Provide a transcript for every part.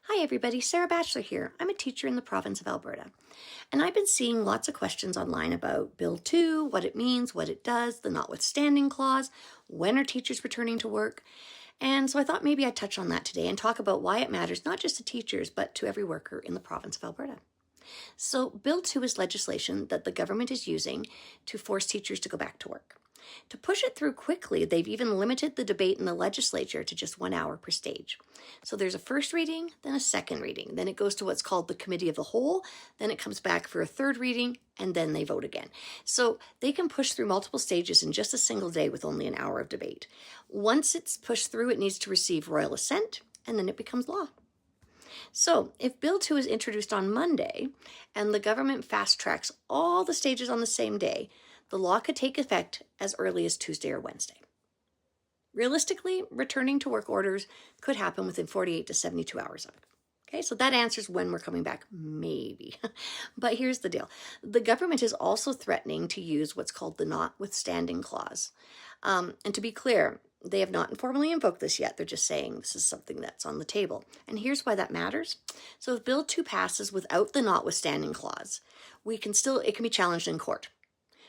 Hi everybody, Sarah Batchelor here. I'm a teacher in the province of Alberta. And I've been seeing lots of questions online about Bill 2, what it means, what it does, the notwithstanding clause, when are teachers returning to work? And so I thought maybe I'd touch on that today and talk about why it matters not just to teachers, but to every worker in the province of Alberta. So Bill 2 is legislation that the government is using to force teachers to go back to work. To push it through quickly, they've even limited the debate in the legislature to just 1 hour per stage. So there's a first reading, then a second reading. Then it goes to what's called the committee of the whole. Then it comes back for a third reading, and then they vote again. So they can push through multiple stages in just a single day with only an hour of debate. Once it's pushed through, it needs to receive royal assent, and then it becomes law. So if Bill 2 is introduced on Monday and the government fast tracks all the stages on the same day, the law could take effect as early as Tuesday or Wednesday. Realistically, returning to work orders could happen within 48 to 72 hours of it. Okay, so that answers when we're coming back, maybe. But here's the deal. The government is also threatening to use what's called the Notwithstanding clause. And to be clear, they have not formally invoked this yet. They're just saying this is something that's on the table. And here's why that matters. So if Bill 2 passes without the Notwithstanding clause, it can be challenged in court.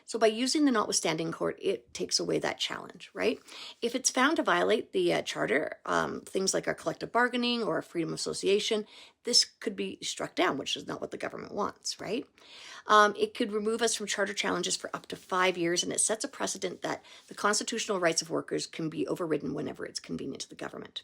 So by using the notwithstanding court, it takes away that challenge, right? If it's found to violate the charter, things like our collective bargaining or our freedom of association, this could be struck down, which is not what the government wants, right? It could remove us from charter challenges for up to 5 years, and it sets a precedent that the constitutional rights of workers can be overridden whenever it's convenient to the government.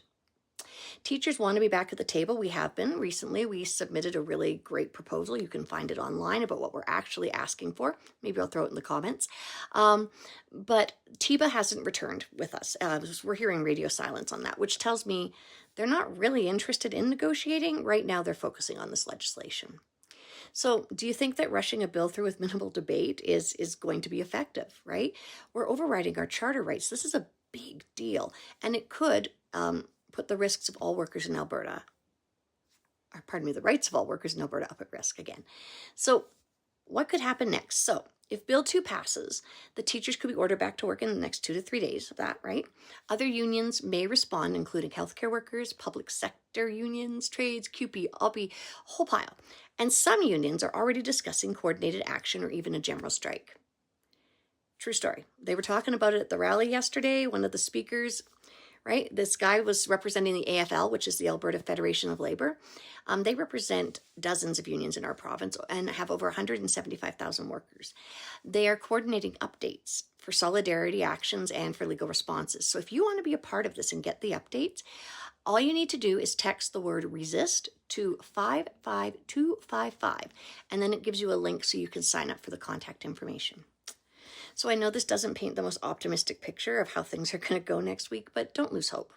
Teachers want to be back at the table. We have been. Recently, we submitted a really great proposal. You can find it online about what we're actually asking for. Maybe I'll throw it in the comments. But TIBA hasn't returned with us. We're hearing radio silence on that, which tells me they're not really interested in negotiating. Right now, they're focusing on this legislation. So do you think that rushing a bill through with minimal debate is going to be effective, right? We're overriding our charter rights. This is a big deal, and it could put the risks of all workers in Alberta, the rights of all workers in Alberta up at risk again. So what could happen next? So if Bill 2 passes, the teachers could be ordered back to work in the next 2 to 3 days of that, right? Other unions may respond, including healthcare workers, public sector unions, trades, CUPE, a whole pile. And some unions are already discussing coordinated action or even a general strike. True story. They were talking about it at the rally yesterday. One of the speakers, right? This guy was representing the AFL, which is the Alberta Federation of Labor. They represent dozens of unions in our province and have over 175,000 workers. They are coordinating updates for solidarity actions and for legal responses. So if you want to be a part of this and get the updates, all you need to do is text the word resist to 55255, and then it gives you a link so you can sign up for the contact information. So I know this doesn't paint the most optimistic picture of how things are going to go next week, but don't lose hope.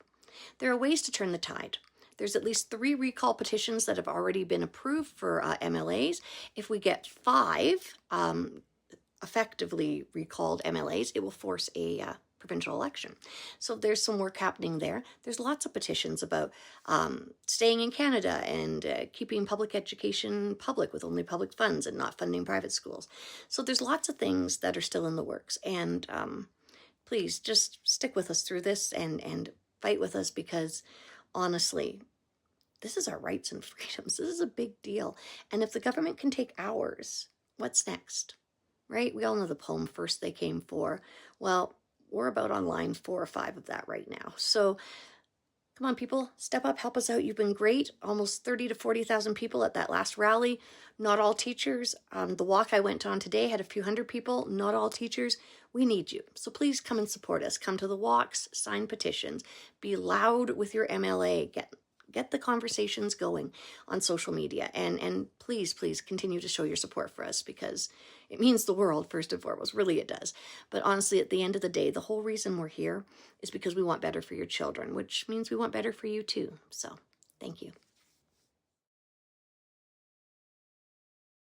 There are ways to turn the tide. There's at least 3 recall petitions that have already been approved for MLAs. If we get 5 effectively recalled MLAs, it will force a provincial election. So there's some work happening there. There's lots of petitions about staying in Canada and keeping public education public with only public funds and not funding private schools. So there's lots of things that are still in the works. And please just stick with us through this and fight with us, because honestly, this is our rights and freedoms. This is a big deal. And if the government can take ours, what's next? Right? We all know the poem, First They Came For. Well, we're about on line 4 or 5 of that right now. So come on, people, step up, help us out. You've been great. Almost 30 to 40,000 people at that last rally. Not all teachers. The walk I went on today had a few hundred people. Not all teachers. We need you. So please come and support us. Come to the walks, sign petitions, be loud with your MLA, get the conversations going on social media, and please continue to show your support for us, because it means the world, first and foremost. Really it does. But honestly, at the end of the day, the whole reason we're here is because we want better for your children, which means we want better for you too. So thank you.